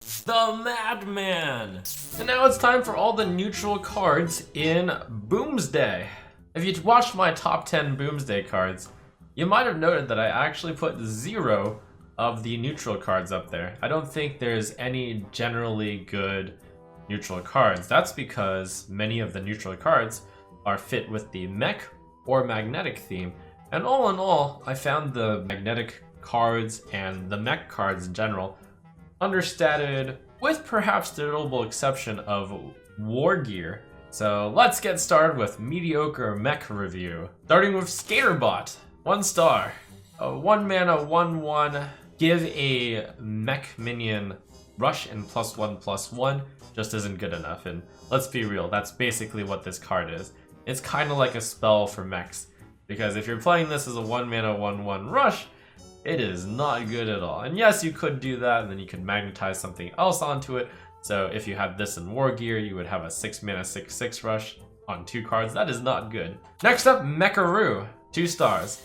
the Madman! And now it's time for all the neutral cards in Boomsday. If you watched my top 10 Boomsday cards, you might have noted that I actually put 0 of the neutral cards up there. I don't think there's any generally good neutral cards. That's because many of the neutral cards are fit with the mech or magnetic theme. And all in all, I found the magnetic cards and the mech cards in general understated, with perhaps the notable exception of War Gear. So let's get started with mediocre mech review. Starting with Skaterbot, 1 star. A 1 mana 1/1, give a mech minion rush and +1/+1 just isn't good enough. And let's be real, that's basically what this card is. It's kind of like a spell for mechs, because if you're playing this as a 1 mana 1/1 rush, it is not good at all. And yes, you could do that, and then you could magnetize something else onto it. So if you had this in War Gear, you would have a 6 mana 6/6 rush on 2 cards. That is not good. Next up, Mecha'thun, 2 stars.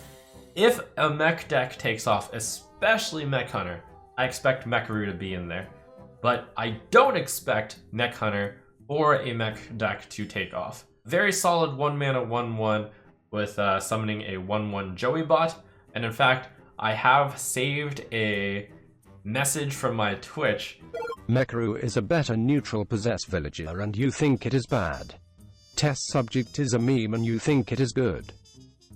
If a mech deck takes off, especially Mech Hunter, I expect Mecha'thun to be in there. But I don't expect Mech Hunter or a mech deck to take off. Very solid 1 mana 1/1 with summoning a 1/1 Joey bot. And in fact, I have saved a message from my Twitch. Mecha'thun is a better neutral possess villager and you think it is bad. Test subject is a meme and you think it is good.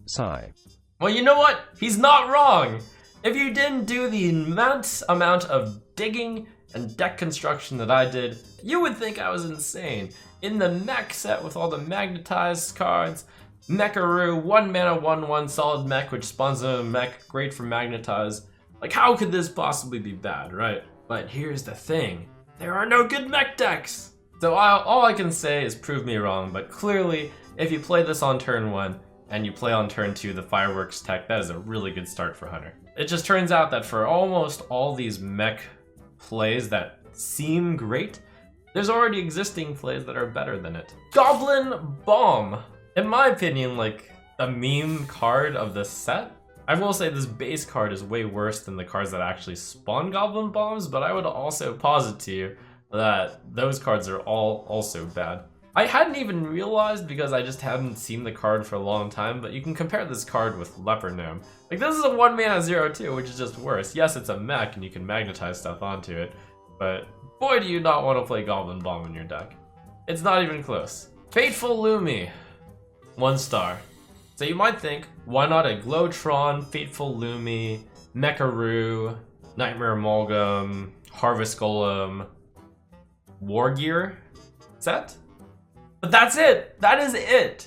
Sigh. Well, you know what? He's not wrong! If you didn't do the immense amount of digging and deck construction that I did, you would think I was insane. In the mech set with all the magnetized cards, Mecha'thun, 1 mana 1/1 solid mech which spawns a mech, great for magnetize. Like, how could this possibly be bad, right? But here's the thing, there are no good mech decks! So all I can say is prove me wrong, but clearly, if you play this on turn 1, and you play on turn 2 the fireworks tech, that is a really good start for Hunter. It just turns out that for almost all these mech plays that seem great, there's already existing plays that are better than it. Goblin Bomb! In my opinion, like a meme card of the set. I will say this base card is way worse than the cards that actually spawn Goblin Bombs, but I would also posit to you that those cards are all also bad. I hadn't even realized because I just hadn't seen the card for a long time, but you can compare this card with Leper Gnome. Like, this is a 1 mana 0/2, which is just worse. Yes, it's a mech and you can magnetize stuff onto it, but boy do you not want to play Goblin Bomb in your deck. It's not even close. Fateful Lumi, 1 star. So you might think, why not a Glowtron, Fateful Lumi, Mecha'thun, Nightmare Amalgam, Harvest Golem, War Gear set? But that's it! That is it!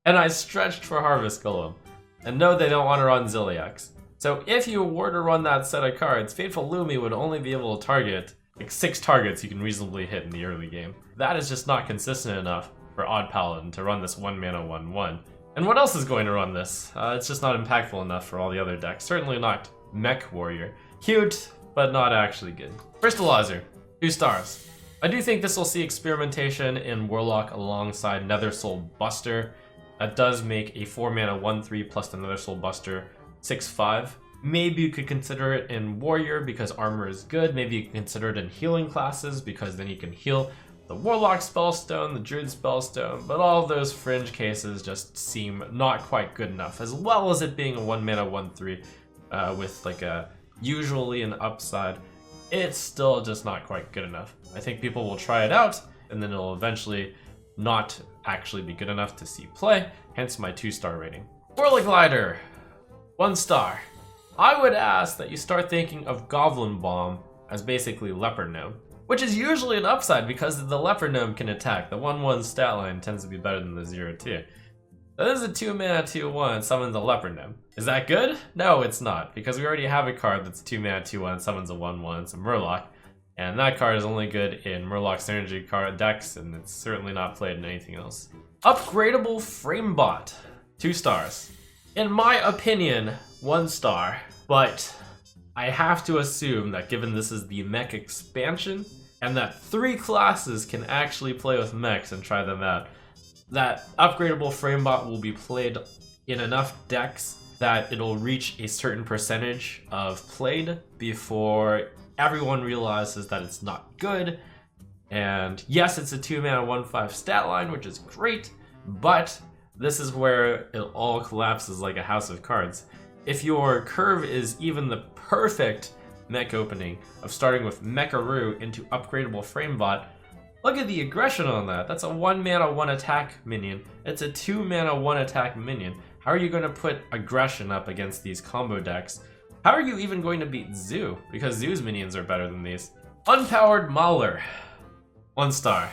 And I stretched for Harvest Golem. And no, they don't want to run Zilliax. So if you were to run that set of cards, Fateful Lumi would only be able to target like 6 targets you can reasonably hit in the early game. That is just not consistent enough for Odd Paladin to run this 1 mana 1/1. And what else is going to run this? It's just not impactful enough for all the other decks. Certainly not Mech Warrior. Cute, but not actually good. Crystallizer, 2 stars. I do think this will see experimentation in Warlock alongside Nether Soul Buster. That does make a 4 mana 1/3 plus the Nether Soul Buster 6/5. Maybe you could consider it in Warrior because armor is good. Maybe you can consider it in healing classes because then you can heal the Warlock Spellstone, the Druid Spellstone, but all of those fringe cases just seem not quite good enough, as well as it being a 1 mana 1/3 with like a usually an upside. It's still just not quite good enough. I think people will try it out, and then it'll eventually not actually be good enough to see play, hence my 2-star rating. Whirliglider, 1 star. I would ask that you start thinking of Goblin Bomb as basically Leper Gnome, which is usually an upside because the Leper Gnome can attack. The 1/1 stat line tends to be better than the 0/2. So this is a 2 mana 2/1 summons a Leper Gnome. Is that good? No, it's not, because we already have a card that's 2 mana 2/1 summons a 1/1, it's a Murloc, and that card is only good in Murloc Synergy card decks, and it's certainly not played in anything else. Upgradable Framebot, 2 stars. In my opinion, 1 star, but I have to assume that given this is the mech expansion, and that 3 classes can actually play with mechs and try them out, that upgradable Framebot will be played in enough decks that it'll reach a certain percentage of played before everyone realizes that it's not good. And yes, it's a 2-mana 1/5 stat line, which is great, but this is where it all collapses like a house of cards. If your curve is even the perfect mech opening of starting with Mecha'thun into upgradable framebot, look at the aggression on that. That's a 1-mana 1-attack minion. It's a 2-mana 1-attack minion. How are you going to put aggression up against these combo decks? How are you even going to beat Zoo? Because Zoo's minions are better than these. Unpowered Mauler. 1 star.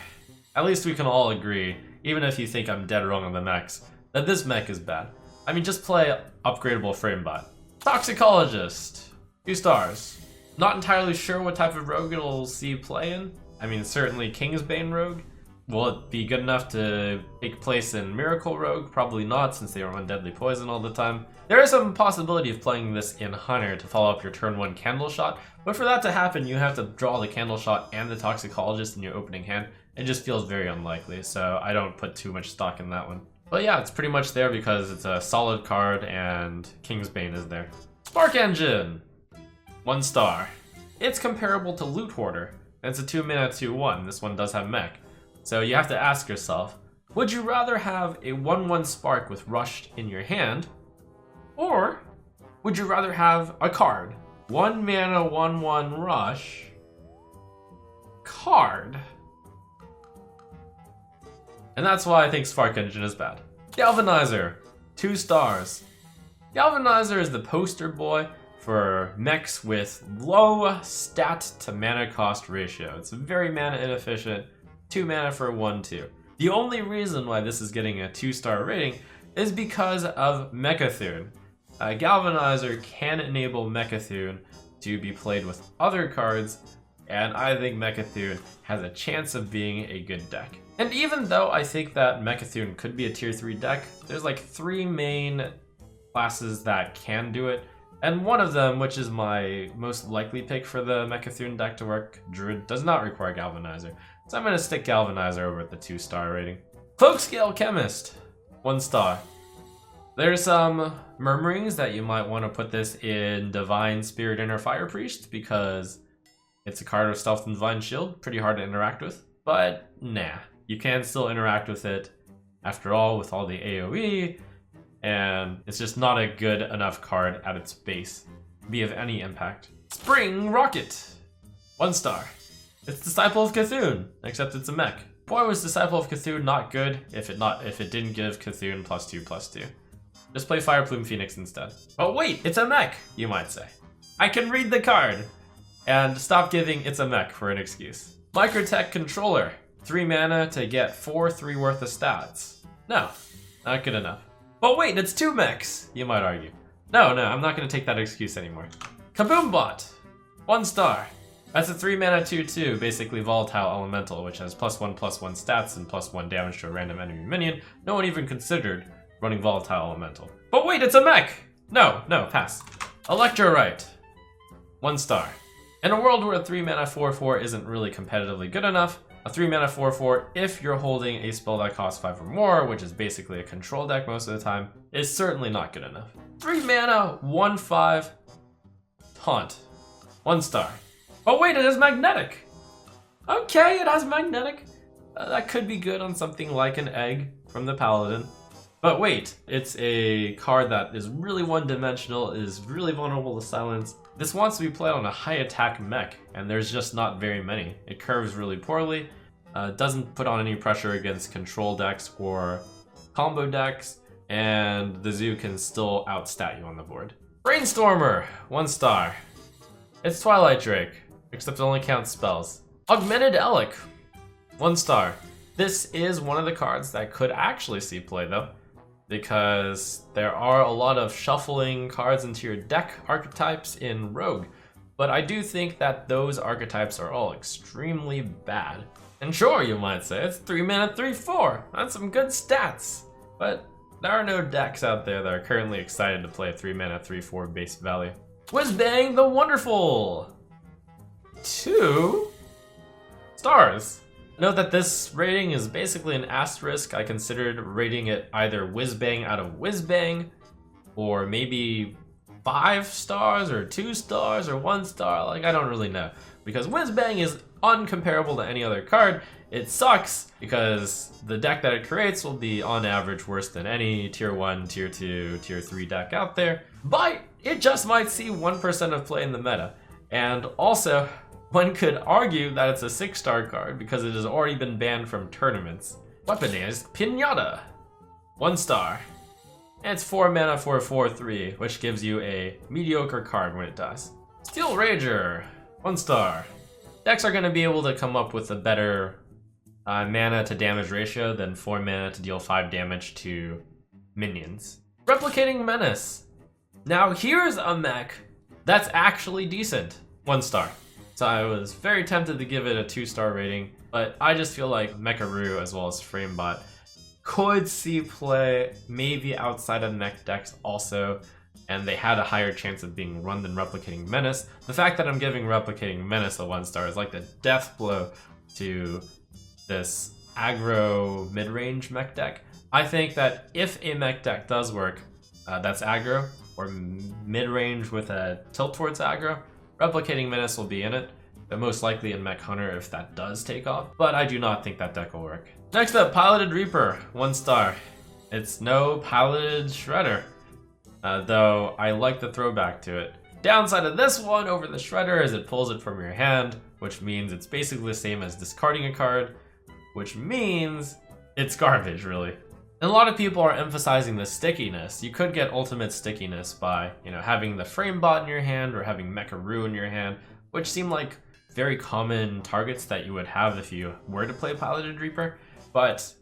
At least we can all agree, even if you think I'm dead wrong on the mechs, that this mech is bad. I mean, just play upgradable framebot. Toxicologist. 2 stars. Not entirely sure what type of rogue it'll see play in. I mean, certainly Kingsbane rogue. Will it be good enough to take place in Miracle Rogue? Probably not, since they are on Deadly Poison all the time. There is some possibility of playing this in Hunter to follow up your turn 1 Candle Shot, but for that to happen, you have to draw the Candle Shot and the Toxicologist in your opening hand. It just feels very unlikely, so I don't put too much stock in that one. But yeah, it's pretty much there because it's a solid card and Kingsbane is there. Spark Engine! 1 star. It's comparable to Loot Hoarder. It's a 2-mana 2/1. This one does have Mech. So you have to ask yourself, would you rather have a 1/1 Spark with Rushed in your hand, or would you rather have a card? 1 mana 1/1 Rush card. And that's why I think Spark Engine is bad. Galvanizer, 2 stars. Galvanizer is the poster boy for mechs with low stat to mana cost ratio. It's very mana inefficient, 2 mana for 1/2. The only reason why this is getting a 2-star rating is because of Mecha'thun. Galvanizer can enable Mecha'thun to be played with other cards, and I think Mecha'thun has a chance of being a good deck. And even though I think that Mecha'thun could be a tier 3 deck, there's like 3 main classes that can do it. And one of them, which is my most likely pick for the Mecha'thun deck to work, Druid, does not require Galvanizer. So I'm going to stick Galvanizer over at the 2-star rating. Cloakscale Chemist, 1 star. There's some murmurings that you might want to put this in Divine Spirit Inner Fire Priest because it's a card of Stealth and Divine Shield, pretty hard to interact with. But nah, you can still interact with it after all with all the AoE, and it's just not a good enough card at its base to be of any impact. Spring Rocket, 1 star. It's Disciple of Cthulhu, except it's a mech. Boy, was Disciple of Cthulhu not good if it didn't give Cthulhu +2/+2. Just play Fireplume Phoenix instead. Oh wait, it's a mech, you might say. I can read the card and stop giving it's a mech for an excuse. Microtech Controller, 3 mana to get 4/3 worth of stats. No, not good enough. But wait, it's 2 mechs, you might argue. No, I'm not gonna take that excuse anymore. Kaboombot, 1 star. That's a 3 mana 2/2, basically Volatile Elemental, which has +1/+1 stats and +1 damage to a random enemy minion. No one even considered running Volatile Elemental. But wait, it's a mech! No, pass. Electrorite, 1 star. In a world where a 3 mana 4/4 isn't really competitively good enough, a 3 mana 4/4, if you're holding a spell that costs 5 or more, which is basically a control deck most of the time, is certainly not good enough. 3 mana 1/5 Taunt, 1 star. Oh wait, it has Magnetic! Okay, it has Magnetic. That could be good on something like an Egg from the Paladin. But wait, it's a card that is really one-dimensional, is really vulnerable to silence. This wants to be played on a high-attack mech, and there's just not very many. It curves really poorly, doesn't put on any pressure against control decks or combo decks, and the Zoo can still outstat you on the board. Brainstormer, 1 star. It's Twilight Drake, except it only counts spells. Augmented Elec, 1 star. This is one of the cards that could actually see play though, because there are a lot of shuffling cards into your deck archetypes in Rogue, but I do think that those archetypes are all extremely bad. And sure, you might say, it's 3 mana 3/4, that's some good stats, but there are no decks out there that are currently excited to play a 3 mana 3/4 base value. Whizbang the Wonderful, 2 stars. Note that this rating is basically an asterisk. I considered rating it either Whizbang out of Whizbang, or maybe 5 stars or 2 stars or 1 star. Like, I don't really know. Because Whizbang is uncomparable to any other card. It sucks because the deck that it creates will be on average worse than any tier 1, tier 2, tier 3 deck out there. But it just might see 1% of play in the meta. And also, one could argue that it's a 6-star card because it has already been banned from tournaments. Weaponized Pinata. 1 star. And it's 4 mana for a 4/3, which gives you a mediocre card when it dies. Steel Rager. 1 star. Decks are going to be able to come up with a better mana to damage ratio than 4 mana to deal 5 damage to minions. Replicating Menace. Now here's a mech that's actually decent. 1 star. So I was very tempted to give it a 2-star rating, but I just feel like Mecha'thun as well as Framebot could see play maybe outside of mech decks also, and they had a higher chance of being run than Replicating Menace. The fact that I'm giving Replicating Menace a 1 star is like the death blow to this aggro mid-range mech deck. I think that if a mech deck does work that's aggro or mid-range with a tilt towards aggro, Replicating Menace will be in it, but most likely in Mech Hunter if that does take off, but I do not think that deck will work. Next up, Piloted Reaper, 1 star. It's no Piloted Shredder, though I like the throwback to it. Downside of this one over the Shredder is it pulls it from your hand, which means it's basically the same as discarding a card, which means it's garbage, really. And a lot of people are emphasizing the stickiness. You could get ultimate stickiness by, having the Framebot in your hand or having Mecha'thun in your hand, which seem like very common targets that you would have if you were to play Piloted Reaper. But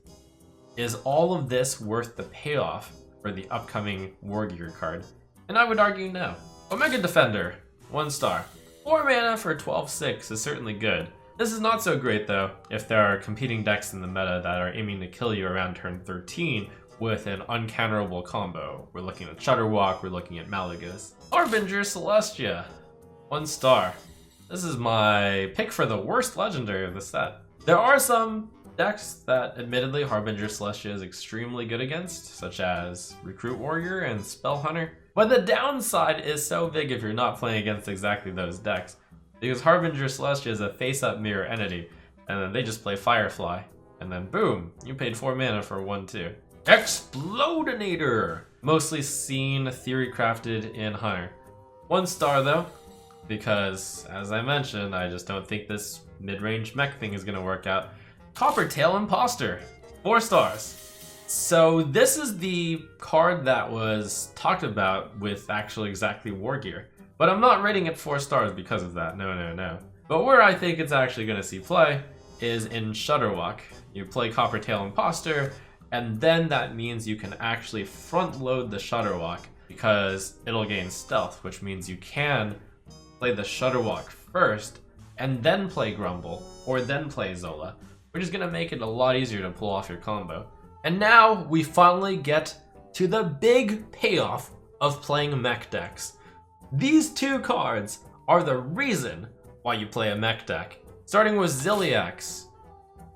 is all of this worth the payoff for the upcoming War Gear card? And I would argue no. Omega Defender, 1 star. 4 mana for 12/6 is certainly good. This is not so great though if there are competing decks in the meta that are aiming to kill you around turn 13 with an uncounterable combo. We're looking at Shudderwalk, we're looking at Malagas. Harbinger Celestia, 1 star. This is my pick for the worst legendary of the set. There are some decks that admittedly Harbinger Celestia is extremely good against, such as Recruit Warrior and Spell Hunter. But the downside is so big if you're not playing against exactly those decks. Because Harbinger Celestia is a face-up mirror entity, and then they just play Firefly. And then boom, you paid 4 mana for 1/2. Explodinator! Mostly seen theory crafted in Hunter. 1 star though, because as I mentioned, I just don't think this mid-range mech thing is gonna work out. Coppertail Imposter, 4 stars. So this is the card that was talked about with actually exactly War Gear. But I'm not rating it 4 stars because of that, no. But where I think it's actually gonna see play is in Shudderwalk. You play Coppertail Imposter, and then that means you can actually front load the Shudderwalk because it'll gain stealth, which means you can play the Shudderwalk first, and then play Grumble, or then play Zola, which is gonna make it a lot easier to pull off your combo. And now we finally get to the big payoff of playing mech decks. These 2 cards are the reason why you play a mech deck. Starting with Ziliax,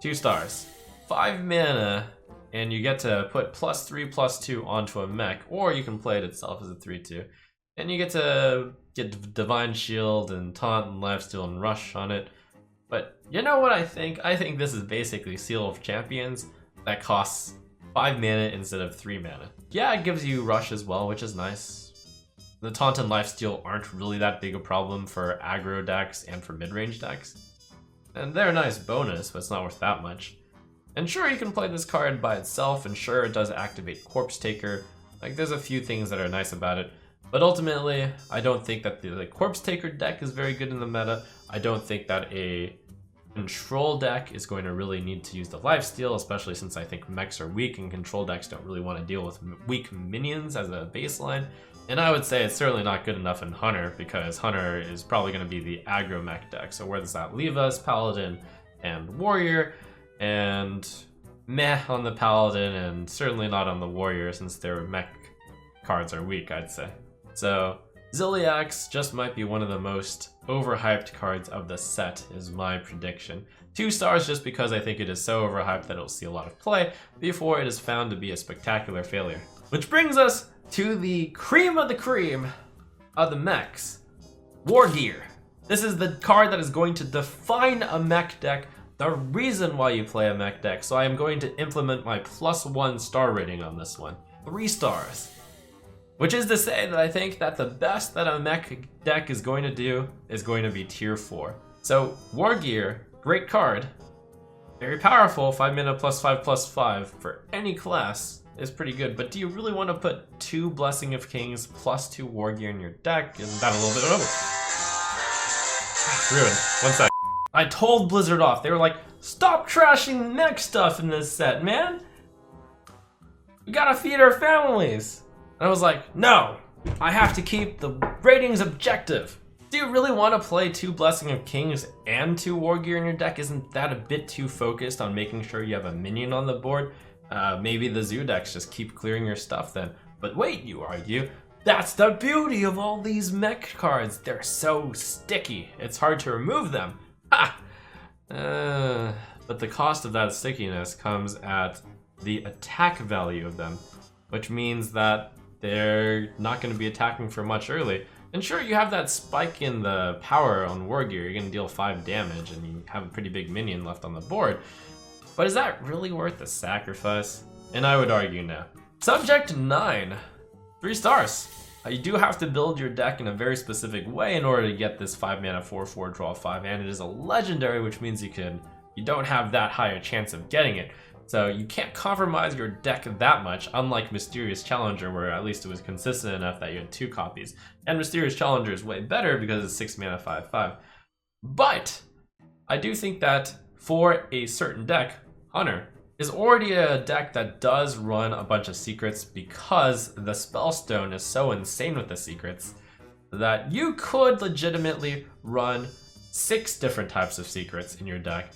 2 stars. 5 mana, and you get to put +3/+2 onto a mech, or you can play it itself as a 3/2. And you get to get Divine Shield and Taunt and Lifesteal and Rush on it. But you know what I think? I think this is basically Seal of Champions that costs 5 mana instead of 3 mana. Yeah, it gives you Rush as well, which is nice. The Taunt and Lifesteal aren't really that big a problem for aggro decks and for mid-range decks. And they're a nice bonus, but it's not worth that much. And sure, you can play this card by itself, and sure, it does activate Corpse Taker. Like, there's a few things that are nice about it. But ultimately, I don't think that the Corpse Taker deck is very good in the meta. I don't think that a control deck is going to really need to use the lifesteal, especially since I think mechs are weak and control decks don't really want to deal with weak minions as a baseline. And I would say it's certainly not good enough in Hunter, because Hunter is probably going to be the aggro mech deck. So where does that leave us? Paladin and Warrior, and meh on the Paladin, and certainly not on the Warrior since their mech cards are weak, I'd say. So Ziliax just might be one of the most overhyped cards of the set, is my prediction. 2 stars just because I think it is so overhyped that it'll see a lot of play before it is found to be a spectacular failure. Which brings us to the cream of the cream of the mechs. War Gear. This is the card that is going to define a mech deck, the reason why you play a mech deck. So I am going to implement my +1 star rating on this one. 3 stars. Which is to say that I think that the best that a mech deck is going to do is going to be tier 4. So War Gear, great card. Very powerful, 5 mana +5/+5 for any class is pretty good, but do you really want to put 2 Blessing of Kings +2 War Gear in your deck? Isn't that a little bit over? Ruined. 1 sec. I told Blizzard off. They were like, stop trashing the mech stuff in this set, man. We gotta feed our families. And I was like, no, I have to keep the ratings objective. Do you really want to play 2 Blessing of Kings and 2 War Gear in your deck? Isn't that a bit too focused on making sure you have a minion on the board? Maybe the zoo decks just keep clearing your stuff then. But wait, you argue, that's the beauty of all these mech cards. They're so sticky. It's hard to remove them. Ha! But the cost of that stickiness comes at the attack value of them, which means that they're not going to be attacking for much early. And sure, you have that spike in the power on War Gear. You're going to deal 5 damage and you have a pretty big minion left on the board. But is that really worth the sacrifice? And I would argue no. Subject 9. 3 stars. You do have to build your deck in a very specific way in order to get this 5 mana 4/4 draw 5, and it is a legendary, which means you don't have that high a chance of getting it. So you can't compromise your deck that much, unlike Mysterious Challenger, where at least it was consistent enough that you had 2 copies. And Mysterious Challenger is way better because it's 6 mana 5/5. But I do think that for a certain deck, Hunter is already a deck that does run a bunch of secrets because the Spellstone is so insane with the secrets that you could legitimately run 6 different types of secrets in your deck,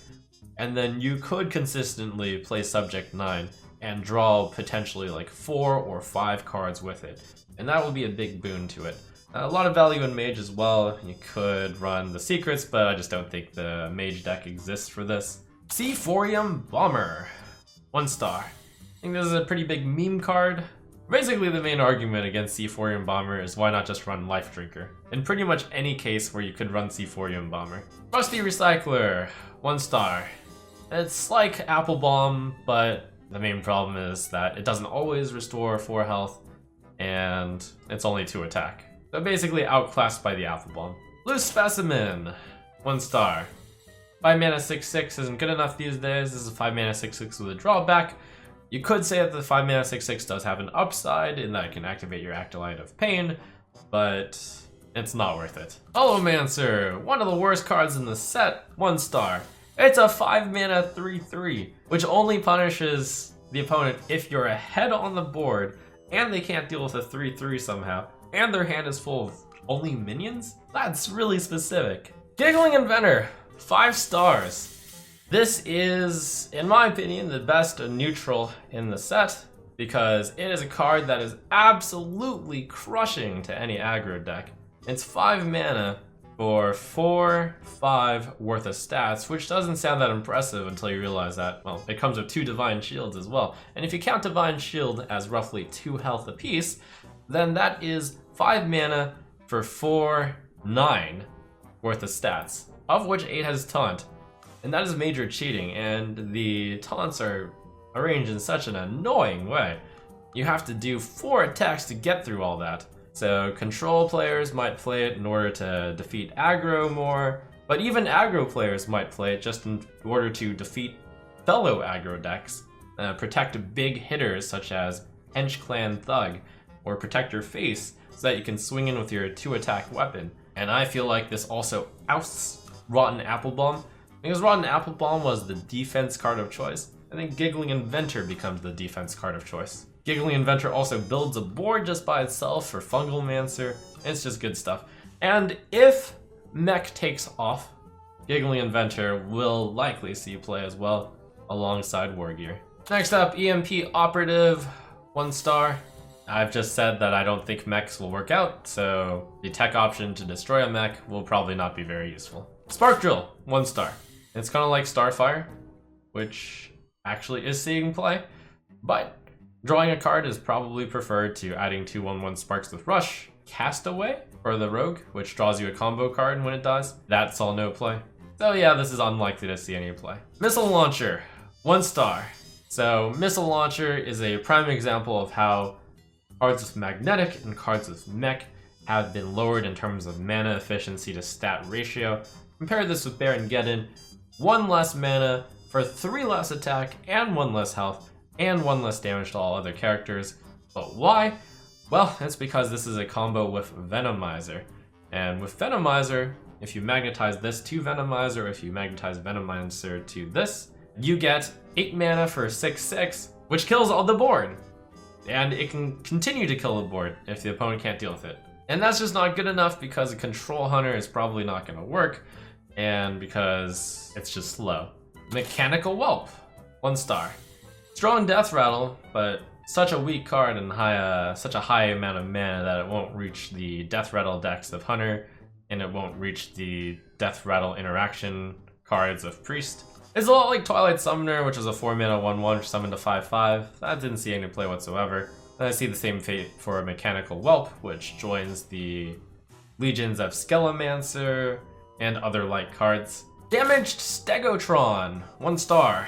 and then you could consistently play Subject 9 and draw potentially like 4 or 5 cards with it, and that will be a big boon to it. A lot of value in Mage as well. You could run the secrets, but I just don't think the Mage deck exists for this. Seaphorium Bomber. 1 star. I think this is a pretty big meme card. Basically, the main argument against Seaphorium Bomber is why not just run Life Drinker? In pretty much any case where you could run Seaphorium Bomber. Rusty Recycler. 1 star. It's like Apple Bomb, but the main problem is that it doesn't always restore 4 health, and it's only 2 attack. So basically outclassed by the Apple Bomb. Loose Specimen. 1 star. 5 mana 6/6 isn't good enough these days. This is a 5 mana 6/6 with a drawback. You could say that the 5 mana 6/6 does have an upside in that it can activate your Acolyte of Pain, but it's not worth it. Holomancer, one of the worst cards in the set, 1 star. It's a 5 mana 3/3, which only punishes the opponent if you're ahead on the board and they can't deal with a 3/3 somehow, and their hand is full of only minions? That's really specific. Giggling Inventor. 5 stars. This is, in my opinion, the best neutral in the set because it is a card that is absolutely crushing to any aggro deck. It's 5 mana for 4/5 worth of stats, which doesn't sound that impressive until you realize that, well, it comes with 2 Divine Shields as well. And if you count Divine Shield as roughly 2 health apiece, then that is 5 mana for 4/9 worth of stats, of which 8 has taunt, and that is major cheating, and the taunts are arranged in such an annoying way. You have to do 4 attacks to get through all that. So control players might play it in order to defeat aggro more, but even aggro players might play it just in order to defeat fellow aggro decks, protect big hitters such as Hench Clan Thug, or protect your face so that you can swing in with your 2 attack weapon. And I feel like this also ousts Rotten Apple Bomb. Because Rotten Apple Bomb was the defense card of choice, I think Giggling Inventor becomes the defense card of choice. Giggling Inventor also builds a board just by itself for Fungal Mancer. It's just good stuff. And if Mech takes off, Giggling Inventor will likely see play as well, alongside War Gear. Next up, EMP Operative, 1 star. I've just said that I don't think mechs will work out, so the tech option to destroy a mech will probably not be very useful. Spark Drill, 1 star. It's kind of like Starfire, which actually is seeing play, but drawing a card is probably preferred to adding 2/1/1 Sparks with Rush, Castaway for the Rogue, which draws you a combo card when it dies. That's all no play. So yeah, this is unlikely to see any play. Missile Launcher, 1 star. So Missile Launcher is a prime example of how cards with Magnetic and cards with Mech have been lowered in terms of mana efficiency to stat ratio. Compare this with Baron Geddon, 1 less mana for 3 less attack and 1 less health and 1 less damage to all other characters. But why? Well, it's because this is a combo with Venomizer. And with Venomizer, if you magnetize this to Venomizer, or if you magnetize Venomizer to this, you get 8 mana for 6/6, which kills all the board. And it can continue to kill the board if the opponent can't deal with it. And that's just not good enough because a Control Hunter is probably not going to work, and because it's just slow. Mechanical Whelp, 1 star. Strong Death Rattle, but such a weak card and such a high amount of mana that it won't reach the Death Rattle decks of Hunter, and it won't reach the Death Rattle interaction cards of Priest. It's a lot like Twilight Summoner, which is a 4 mana 1/1 which summoned to 5/5. That didn't see any play whatsoever. And I see the same fate for Mechanical Whelp, which joins the legions of Skelemancer and other light cards. Damaged Stegotron, 1 star.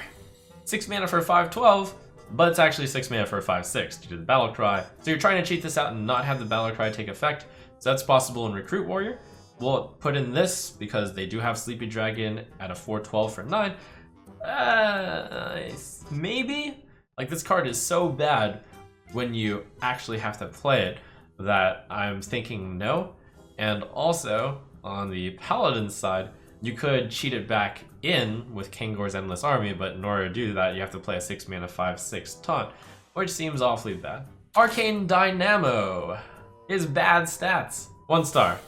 6 mana for 5/12, but it's actually 6 mana for 5/6 due to the Battle Cry. So you're trying to cheat this out and not have the Battle Cry take effect. So that's possible in Recruit Warrior. We'll put in this because they do have Sleepy Dragon at a 4/12 for 9. Maybe? Like, this card is so bad when you actually have to play it that I'm thinking no. And also, on the Paladin side, you could cheat it back in with Kangor's Endless Army, but in order to do that, you have to play a 6 mana 5/6 taunt, which seems awfully bad. Arcane Dynamo is bad stats. 1 star.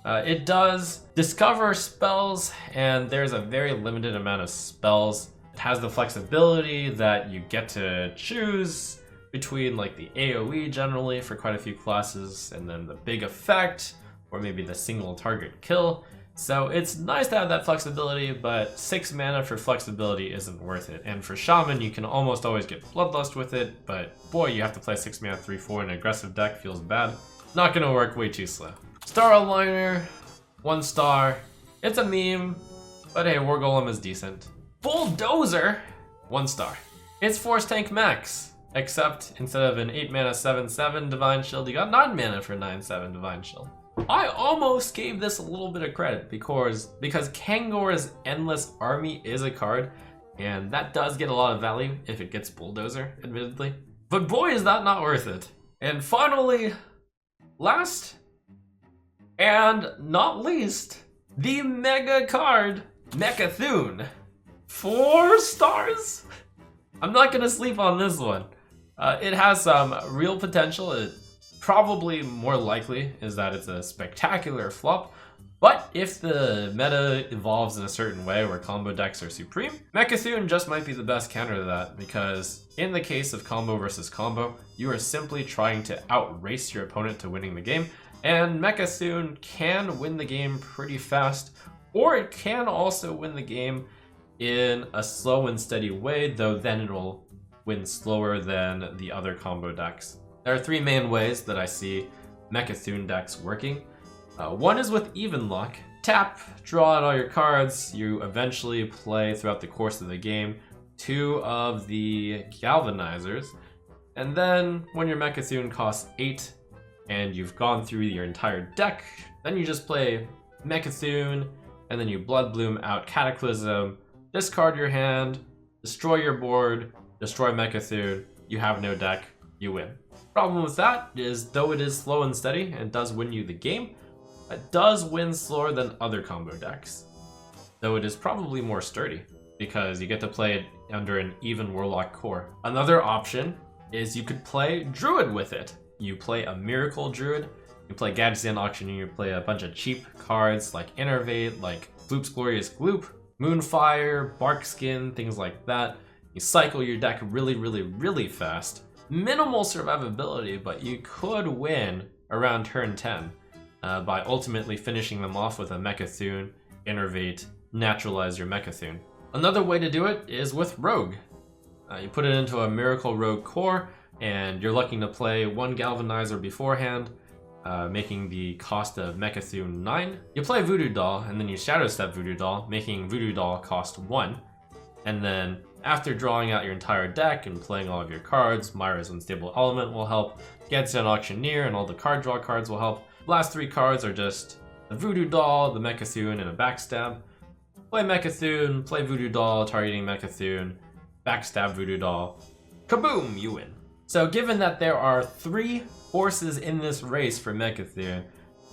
It does discover spells, and there's a very limited amount of spells. It has the flexibility that you get to choose between like the AoE generally for quite a few classes, and then the big effect, or maybe the single target kill. So it's nice to have that flexibility, but 6 mana for flexibility isn't worth it. And for Shaman, you can almost always get Bloodlust with it, but boy, you have to play 6 mana 3/4 in an aggressive deck, feels bad. Not gonna work, way too slow. Star Aligner, 1 star. It's a meme, but hey, War Golem is decent. Bulldozer, 1 star. It's Force Tank Max, except instead of an 8 mana 7/7 Divine Shield, you got 9 mana for 9/7 Divine Shield. I almost gave this a little bit of credit because Kangor's Endless Army is a card, and that does get a lot of value if it gets Bulldozer, admittedly. But boy, is that not worth it. And finally, last and not least, the mega card, Mecha'thun. 4 stars? I'm not gonna sleep on this one. It has some real potential. It probably more likely is that it's a spectacular flop, but if the meta evolves in a certain way where combo decks are supreme, Mecha'thun just might be the best counter to that, because in the case of combo versus combo, you are simply trying to outrace your opponent to winning the game, and Mecha'thun can win the game pretty fast, or it can also win the game in a slow and steady way, though then it'll win slower than the other combo decks. There are 3 main ways that I see Mecha'thun decks working. One is with Even Luck. Tap, draw out all your cards, you eventually play throughout the course of the game 2 of the Galvanizers, and then when your Mecha'thun costs 8 and you've gone through your entire deck, then you just play Mecha'thun, and then you Blood Bloom out Cataclysm, discard your hand, destroy your board, destroy Mecha'thun, you have no deck, you win. Problem with that is, though it is slow and steady and does win you the game, it does win slower than other combo decks. Though it is probably more sturdy, because you get to play it under an even Warlock core. Another option is you could play Druid with it. You play a Miracle Druid, you play Gadgetzan Auctioneer, you play a bunch of cheap cards like Innervate, like Gloop's Glorious Gloop, Moonfire, Barkskin, things like that. You cycle your deck really, really, really fast. Minimal survivability, but you could win around turn 10 by ultimately finishing them off with a Mecha'thun, Innervate, naturalize your Mecha'thun. Another way to do it is with Rogue. You put it into a Miracle Rogue core, and you're looking to play 1 Galvanizer beforehand. making the cost of Mecha'thun 9. You play Voodoo Doll, and then you Shadow Step Voodoo Doll, making Voodoo Doll cost 1. And then after drawing out your entire deck and playing all of your cards, Myra's Unstable Element will help, Ganseon Auctioneer and all the card draw cards will help. Last 3 cards are just the Voodoo Doll, the Mecha'thun, and a Backstab. Play Mecha'thun, play Voodoo Doll, targeting Mecha'thun, Backstab Voodoo Doll. Kaboom! You win. So given that there are 3 horses in this race for Mecha'thun,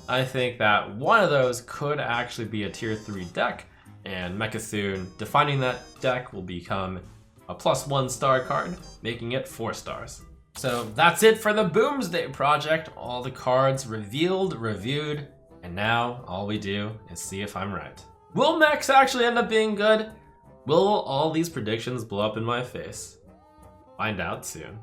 I think that one of those could actually be a tier 3 deck, and Mecha'thun defining that deck will become a +1 star card, making it 4 stars. So that's it for the Boomsday project. All the cards revealed, reviewed, and now all we do is see if I'm right. Will Mechs actually end up being good? Will all these predictions blow up in my face? Find out soon.